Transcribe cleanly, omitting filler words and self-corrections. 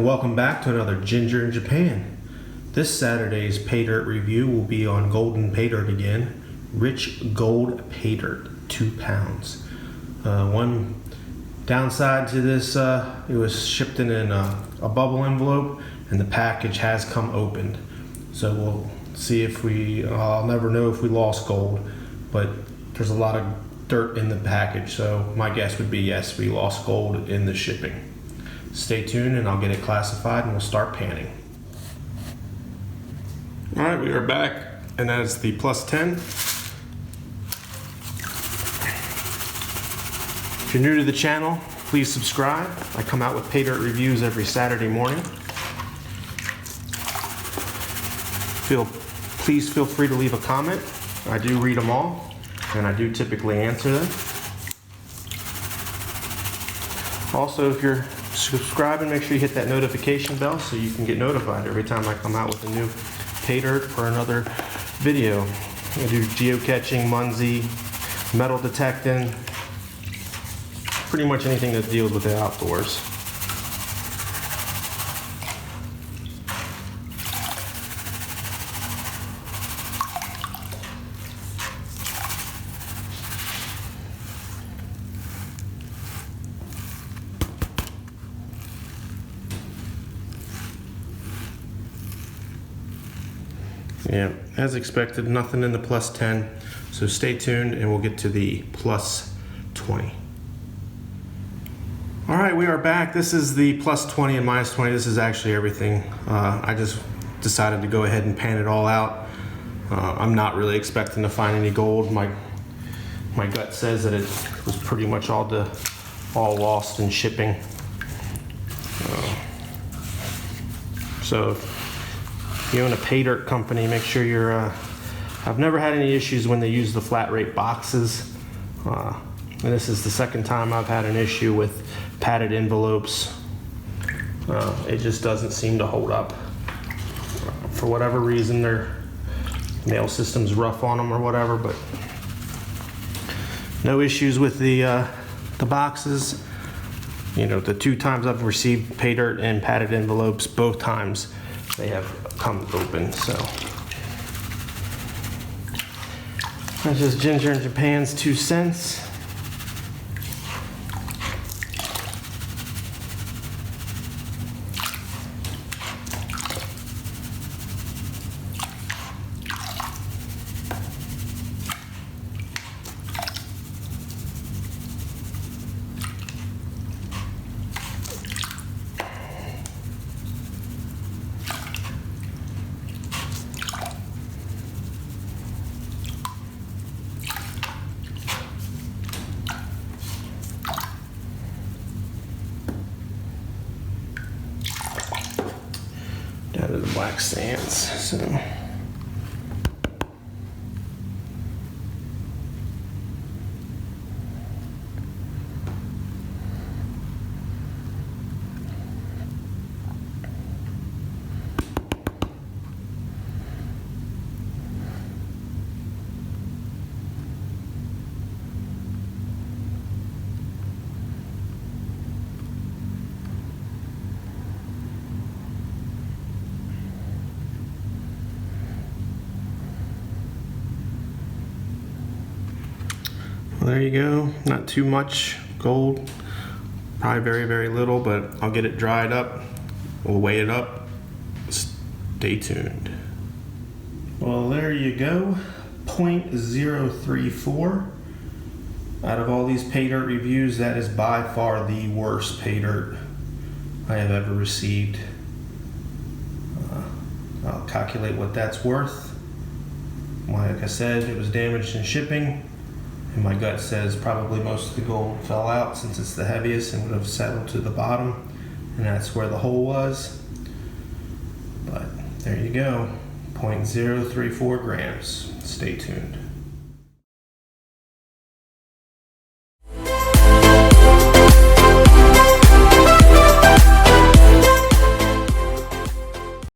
welcome back to another Ginger in Japan. This Saturday's Paydirt review will be on Goldn Paydirt again. Rich Gold Paydirt, 2 pounds. One downside to this, it was shipped in a bubble envelope and the package has come opened. So we'll see if I'll never know if we lost gold, but there's a lot of dirt in the package. So my guess would be yes, we lost gold in the shipping. Stay tuned and I'll get it classified and we'll start panning. All right, we are back, and that is the plus 10. If you're new to the channel, please subscribe. I come out with Paydirt reviews every Saturday morning. Please feel free to leave a comment. I do read them all, and I do typically answer them. Also, if you're subscribing, make sure you hit that notification bell so you can get notified every time I come out with a new Paydirt or another video. I do geocaching, Munzie, metal detecting, pretty much anything that deals with the outdoors. Yeah, as expected, nothing in the plus 10. So stay tuned and we'll get to the plus 20. All right, we are back. This is the plus 20 and minus 20. This is actually everything. I just decided to go ahead and pan it all out. I'm not really expecting to find any gold. My gut says that it was pretty much all lost in shipping. So if you own a Paydirt company, make sure you're, I've never had any issues when they use the flat rate boxes. And this is the second time I've had an issue with padded envelopes. It just doesn't seem to hold up. For whatever reason, their mail system's rough on them or whatever, but no issues with the boxes. You know, the 2 times I've received Paydirt in padded envelopes, both times they have come open. So that's just Ginger in Japan's 2 cents. Down to the black sands. So there you go. Not too much gold, probably very, very little, but I'll get it dried up. We'll weigh it up. Stay tuned. Well, there you go. 0.034. Out of all these Paydirt reviews, that is by far the worst Paydirt I have ever received. I'll calculate what that's worth. Like I said, it was damaged in shipping. And my gut says probably most of the gold fell out since it's the heaviest and would have settled to the bottom, and that's where the hole was. But there you go, 0.034 grams. Stay tuned.